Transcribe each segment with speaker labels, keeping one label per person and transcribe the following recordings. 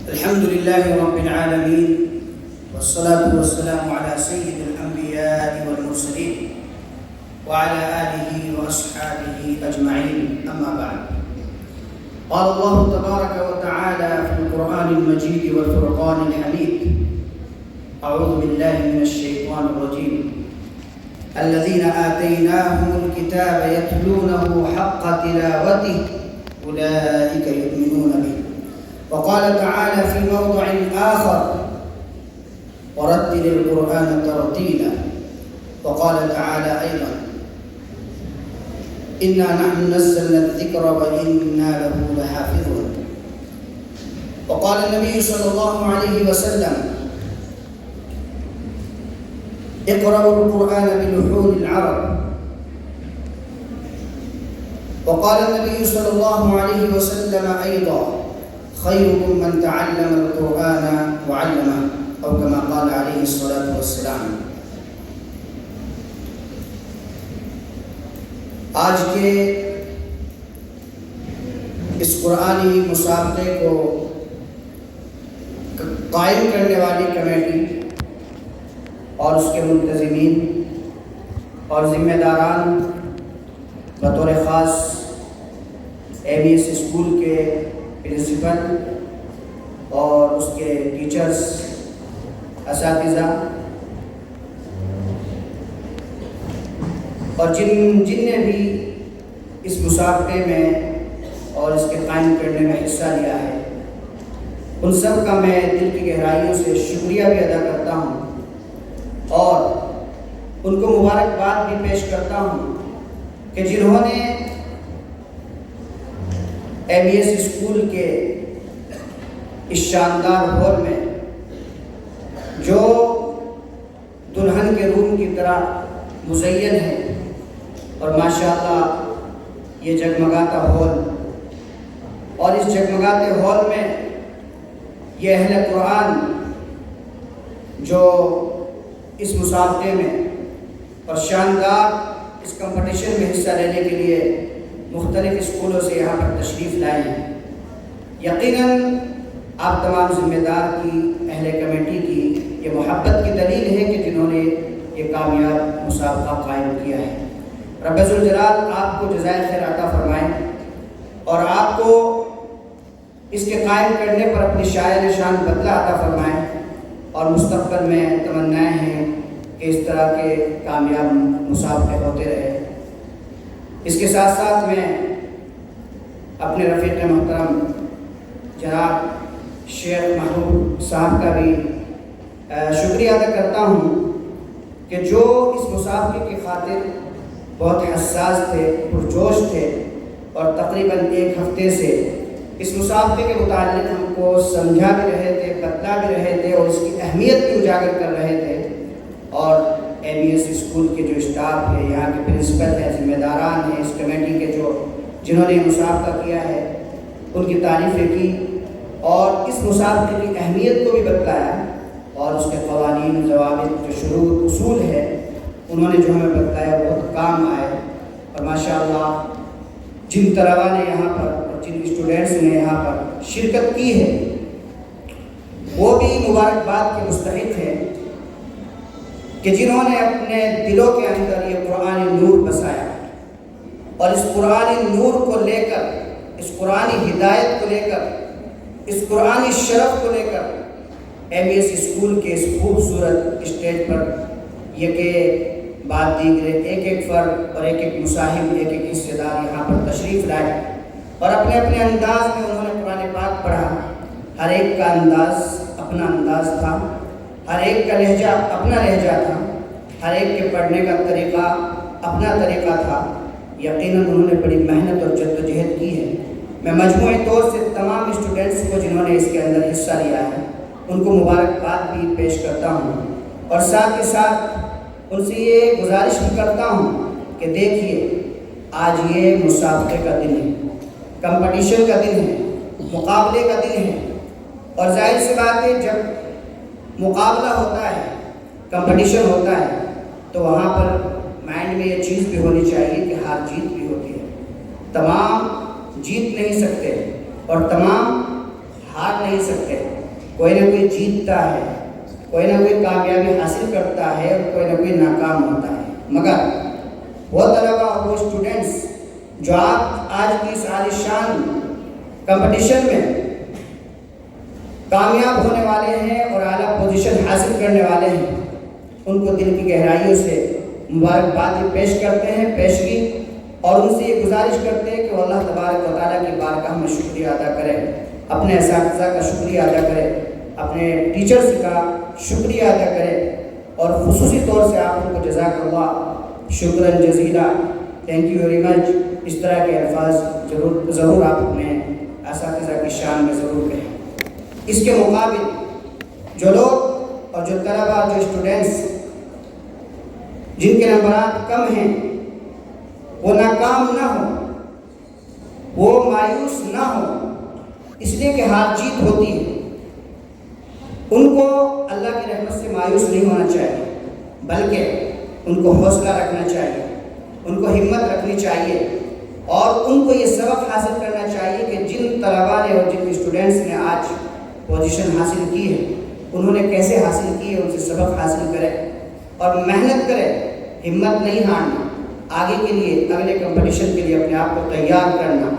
Speaker 1: الحمد لله رب العالمين والصلاة والسلام على سيد الأنبياء والمرسلين وعلى آله وأصحابه أجمعين، أما بعد. قال الله تبارك وتعالى في القرآن المجيد والفرقان الحميد: أعوذ بالله من الشيطان الرجيم. الذين آتيناهم الكتاب يتلونه حق تلاوته أولئك يؤمنون به. وقال تعالى في موضع آخر: ورتل القرآن ترتيلا. وقال تعالى أيضا: إنا نحن نزلنا الذكر وإنا له لحافظون. وقال النبي صلى الله عليه وسلم: اقرأوا القرآن بلحون العرب. وقال النبي صلى الله عليه وسلم أيضا: خيركم من تعلم القرآن وعلمه، أو كما قال عليه الصلاة والسلام. آج کے اس قرآنی مسابقے کو قائم کرنے والی کمیٹی اور اس کے منتظمین اور ذمہ داران، بطور خاص ABS اسکول کے پرنسپل اور اس کے ٹیچرز، اساتذہ اور جن نے بھی اس مسابقے میں اور اس کے قائم کرنے میں حصہ لیا ہے، ان سب کا میں دل کی گہرائیوں سے شکریہ بھی ادا کرتا ہوں اور ان کو مبارکباد بھی پیش کرتا ہوں کہ جنہوں نے ABS اسکول کے اس شاندار ہال میں، جو دلہن کے روم کی طرح مزین ہے اور ماشاءاللہ یہ جگمگاتا ہال، اور اس جگمگاتے ہال میں یہ اہل قرآن جو اس مسابقے میں اور شاندار اس کمپٹیشن میں حصہ لینے کے لیے مختلف اسکولوں سے یہاں پر تشریف لائے ہیں، یقیناً آپ تمام ذمہ دار کی، اہل کمیٹی کی یہ محبت کی دلیل ہے کہ جنہوں نے یہ کامیاب مسابقہ قائم کیا ہے۔ رب ذوالجلال آپ کو جزائے خیر عطا فرمائیں اور آپ کو اس کے قائم کرنے پر اپنی شاعر شان بدلہ عطا فرمائیں، اور مستقبل میں تمنائیں ہیں کہ اس طرح کے کامیاب مسابقے ہوتے رہے۔ اس کے ساتھ ساتھ میں اپنے رفیق محترم جناب شیخ محمود صاحب کا بھی شکریہ ادا کرتا ہوں کہ جو اس مسابقے کی خاطر بہت حساس تھے، پرجوش تھے، اور تقریباً 1 ہفتے سے اس مسابقے کے متعلق ہم کو سمجھا بھی رہے تھے، بتلا بھی رہے تھے اور اس کی اہمیت بھی اجاگر کر رہے تھے، اور ABS اسکول کے جو اسٹاف ہے، یہاں کے پرنسپل ہیں، ذمہ داران ہیں، اس کمیٹی کے جنہوں نے مسابقہ کیا ہے، ان کی تعریفیں کی اور اس مسابقے کی اہمیت کو بھی بتلایا، اور اس کے قوانین، ضوابط، جو شروط، اصول ہے، انہوں نے جو ہمیں بتایا بہت کام آئے۔ اور ماشاءاللہ جن طلباء نے یہاں پر اور جن اسٹوڈنٹس نے یہاں پر شرکت کی ہے، وہ بھی مبارکباد کے مستحق ہیں کہ جنہوں نے اپنے دلوں کے اندر یہ قرآنی نور بسایا، اور اس قرآنی نور کو لے کر، اس قرآنی ہدایت کو لے کر، اس قرآنی شرف کو لے کر ABS اسکول کے اس خوبصورت اسٹیج پر یک بعد دیگرے ایک فرد اور ایک مصاحب، ایک حصے دار یہاں پر تشریف لائے، اور اپنے اپنے انداز میں انہوں نے قرآن پاک پڑھا۔ ہر ایک کا انداز اپنا انداز تھا، ہر ایک کا لہجہ اپنا لہجہ تھا، ہر ایک کے پڑھنے کا طریقہ اپنا طریقہ تھا۔ یقیناً انہوں نے بڑی محنت اور جدوجہد کی ہے۔ میں مجموعی طور سے تمام اسٹوڈنٹس کو جنہوں نے اس کے اندر حصہ لیا ہے، ان کو مبارکباد بھی پیش کرتا ہوں، اور ساتھ ہی ساتھ ان سے یہ گزارش بھی کرتا ہوں کہ دیکھیے، آج یہ مسابقے کا دن ہے، کمپٹیشن کا دن ہے، مقابلے کا دن ہے، اور ظاہر سی بات ہے جب مقابلہ ہوتا ہے، کمپٹیشن ہوتا ہے، تو وہاں پر مائنڈ میں یہ چیز بھی ہونی چاہیے کہ ہار جیت بھی ہوتی ہے۔ تمام جیت نہیں سکتے اور تمام ہار نہیں سکتے، کوئی نہ کوئی جیتتا ہے، کوئی نہ کوئی کامیابی حاصل کرتا ہے اور کوئی نہ کوئی ناکام ہوتا ہے، مگر وہ طلبہ اور وہ اسٹوڈنٹس جو آپ آج کی اس عالیشان کمپٹیشن میں کامیاب ہونے والے ہیں اور اعلیٰ پوزیشن حاصل کرنے والے ہیں، ان کو دل کی گہرائیوں سے مبارکباد پیش کرتے ہیں، پیشگی، اور ان سے یہ گزارش کرتے ہیں کہ وہ اللہ تبارک و تعالیٰ کی بارگاہ میں شکریہ ادا کریں، اپنے اساتذہ کا شکریہ ادا کریں، اپنے ٹیچرز کا شکریہ ادا کریں، اور خصوصی طور سے آپ ان کو جزاک اللہ شکراً جزیلا، تھینک یو ویری مچ، اس طرح کے الفاظ ضرور آپ اپنے اساتذہ کی شان میں ضرور کہیں۔ اس کے مقابل جو لوگ اور جو طلبہ، جو اسٹوڈنٹس جن کے نمبرات کم ہیں، وہ ناکام نہ ہوں، وہ مایوس نہ ہوں، اس لیے کہ ہار جیت ہوتی ہے، ان کو اللہ کی رحمت سے مایوس نہیں ہونا چاہیے، بلکہ ان کو حوصلہ رکھنا چاہیے، ان کو ہمت رکھنی چاہیے، اور ان کو یہ سبق حاصل کرنا چاہیے کہ جن طلباء نے اور جن اسٹوڈنٹس نے آج پوزیشن حاصل کی ہے، انہوں نے کیسے حاصل کی ہے، ان سے سبق حاصل کرے اور محنت کرے، ہمت نہیں ہارنا، آگے کے لیے، اگلے کمپٹیشن کے لیے اپنے آپ کو تیار کرنا،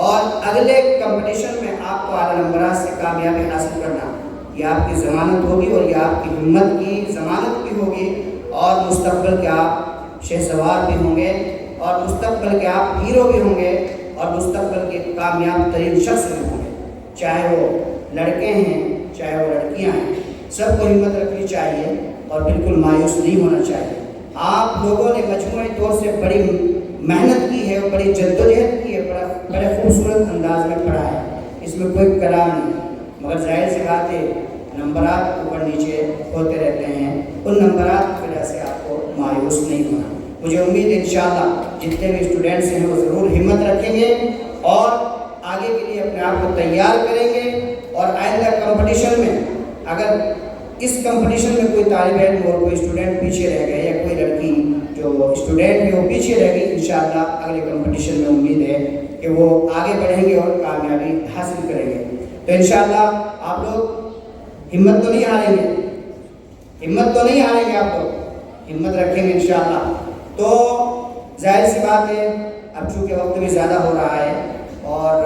Speaker 1: اور اگلے کمپٹیشن میں آپ کو اعلیٰ نمبرات سے کامیابی حاصل کرنا، یہ آپ کی ضمانت ہوگی اور یہ آپ کی ہمت کی ضمانت بھی ہوگی، اور مستقبل کے آپ شہسوار بھی ہوں گے، اور مستقبل کے آپ ہیرو بھی ہوں گے، اور مستقبل کے کامیاب ترین شخص بھی ہوں گے، چاہے وہ لڑکے ہیں چاہے وہ لڑکیاں ہیں، سب کو ہمت رکھنی چاہیے اور بالکل مایوس نہیں ہونا چاہیے۔ آپ لوگوں نے مجموعی طور سے بڑی محنت کی ہے اور بڑی جدوجہد کی ہے، بڑے خوبصورت انداز میں پڑھا ہے، اس میں کوئی کلام نہیں، مگر ظاہر سی بات ہے نمبرات اوپر نیچے ہوتے رہتے ہیں، ان نمبرات کی وجہ سے آپ کو مایوس نہیں ہونا۔ مجھے امید ہے انشاءاللہ جتنے بھی اسٹوڈنٹس ہیں وہ ضرور ہمت رکھیں گے اور آگے کے لیے اپنے آپ کو تیار کریں گے، اور آئندہ کمپٹیشن میں اگر اس کمپٹیشن میں کوئی طالب علم اور کوئی اسٹوڈنٹ پیچھے رہ گئے، یا کوئی لڑکی جو اسٹوڈنٹ ہے وہ پیچھے رہ گئی، انشاءاللہ اگلے کمپٹیشن میں امید ہے کہ وہ آگے بڑھیں گے اور کامیابی حاصل کریں گے۔ تو انشاءاللہ آپ لوگ ہمت تو نہیں ہاریں گے، ہمت تو نہیں ہاریں گے، آپ لوگ ہمت رکھیں گے انشاءاللہ۔ تو ظاہر سی بات ہے اب چونکہ وقت بھی زیادہ ہو رہا ہے اور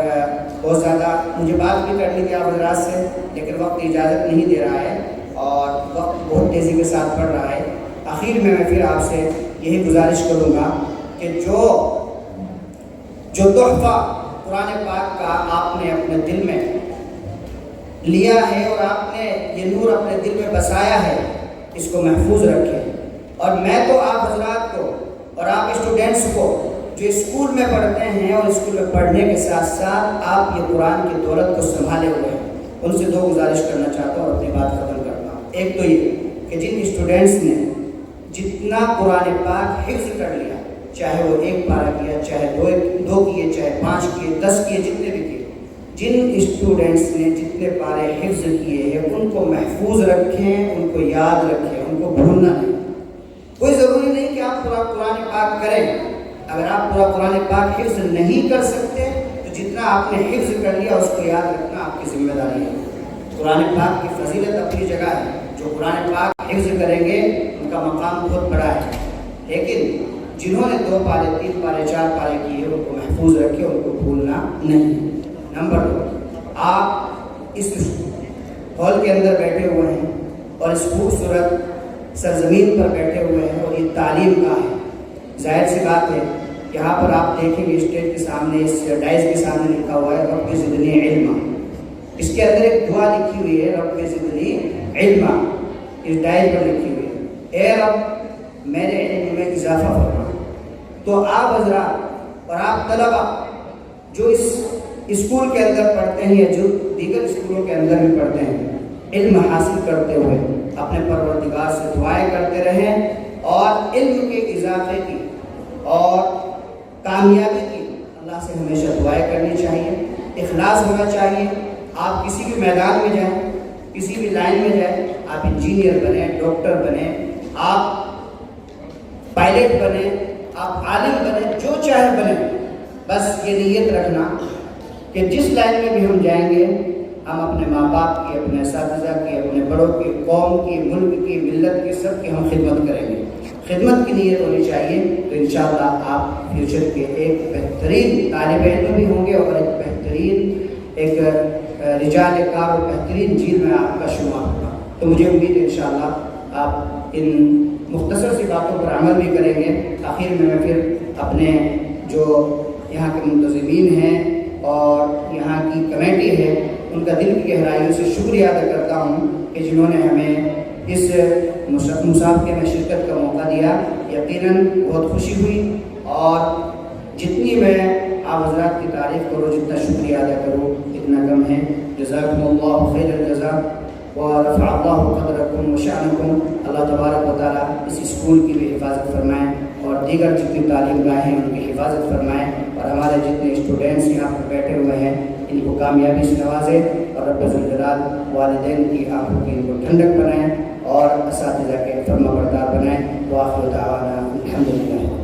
Speaker 1: بہت زیادہ مجھے بات بھی کرنی تھی آپ حضرات سے، لیکن وقت اجازت نہیں دے رہا ہے اور وقت بہت تیزی کے ساتھ بڑھ رہا ہے۔ آخر میں پھر آپ سے یہی گزارش کروں گا کہ جو تحفہ قرآن پاک کا آپ نے اپنے دل میں لیا ہے اور آپ نے یہ نور اپنے دل میں بسایا ہے، اس کو محفوظ رکھیں، اور میں تو آپ حضرات کو اور آپ اسٹوڈنٹس کو جو اسکول میں پڑھتے ہیں اور اسکول میں پڑھنے کے ساتھ ساتھ آپ یہ قرآن کی دولت کو سنبھالے ہوئے ہیں، ان سے دو گزارش کرنا چاہتا ہوں اور اپنی بات ختم کرتا ہوں۔ ایک تو یہ کہ جن اسٹوڈنٹس نے جتنا قرآن پاک حفظ کر لیا، چاہے وہ ایک پارہ کیا، چاہے دو کیے، چاہے 5 کیے، 10 کیے، جتنے بھی کیے، جن اسٹوڈنٹس نے جتنے پارے حفظ کیے ہیں ان کو محفوظ رکھیں، ان کو یاد رکھیں، ان کو بھولنا نہیں۔ کوئی ضروری نہیں کہ آپ پورا قرآن پاک کریں، اگر آپ پورا قرآن پاک حفظ نہیں کر سکتے تو جتنا آپ نے حفظ کر لیا اس کو یاد رکھنا آپ کی ذمہ داری ہے۔ قرآن پاک کی فضیلت اپنی جگہ ہے، جو قرآن پاک حفظ کریں گے ان کا مقام بہت بڑا ہے، لیکن جنہوں نے 2 پارے 3 پارے 4 پارے کیے ان کو محفوظ رکھے، ان کو بھولنا نہیں۔ نمبر 2، آپ اس ہال کے اندر بیٹھے ہوئے ہیں اور اس خوبصورت سرزمین پر بیٹھے ہوئے ہیں اور یہ تعلیم کا ہے، ظاہر سی بات ہے یہاں پر آپ دیکھیں گے اسٹیج کے سامنے، اس ڈائز کے سامنے لکھا ہوا ہے رب زدنی علما، اس کے اندر ایک دعا لکھی ہوئی ہے رب زدنی علما، اس ڈائز پر لکھی ہوئی ہے اے رب میرے علم میں اضافہ فرما۔ تو آپ حضرات اور آپ طلبہ جو اس اسکول کے اندر پڑھتے ہیں یا جو دیگر اسکولوں کے اندر بھی پڑھتے ہیں، علم حاصل کرتے ہوئے اپنے پروردگار سے دعائیں کرتے رہیں، اور علم کے اضافے کی اور کامیابی کی اللہ سے ہمیشہ دعائیں کرنی چاہیے، اخلاص ہونا چاہیے۔ آپ کسی بھی میدان میں جائیں، کسی بھی لائن میں جائیں، آپ انجینئر بنیں، ڈاکٹر بنیں، آپ پائلٹ بنیں، آپ عالم بنیں، جو چاہے بنیں، بس یہ نیت رکھنا کہ جس لائن میں بھی ہم جائیں گے ہم اپنے ماں باپ کی، اپنے اساتذہ کی، اپنے بڑوں کی، قوم کی، ملک کی، ملت کی، سب کی ہم خدمت کریں گے. خدمت کی نیت ہونی چاہیے. تو انشاءاللہ آپ فیوچر کے ایک بہترین طالب علم بھی ہوں گے اور ایک بہترین ایک رجال کار اور بہترین جیل میں آپ کا شمار ہوگا. تو مجھے امید ہے انشاءاللہ آپ ان مختصر سی باتوں پر عمل بھی کریں گے. آخر میں پھر اپنے جو یہاں کے منتظمین ہیں اور یہاں کی کمیٹی ہے ان کا دل کی گہرائیوں سے شکریہ ادا کرتا ہوں کہ جنہوں نے ہمیں اس مسابقے میں شرکت کا موقع دیا. یقیناً بہت خوشی ہوئی اور جتنی میں آپ حضرات کی تعریف کروں، جتنا شکریہ ادا کروں اتنا کم ہے. جزاکم اللہ خیر الجزاء ورفع اللہ قدرکم وشأنکم. اللہ تبارک و تعالیٰ اس اسکول کی بھی حفاظت فرمائیں اور دیگر جتنی تعلیم گاہیں ہیں ان کی حفاظت فرمائیں اور ہمارے جتنے اسٹوڈنٹس یہاں پر بیٹھے ہوئے ہیں ان کو کامیابی سے نوازیں اور رب ذوالجلال والدین کی آنکھوں کی ان کو ٹھنڈک بنائیں اور اساتذہ کے فرما بردار بنائیں. وآخر دعوانا الحمدللہ.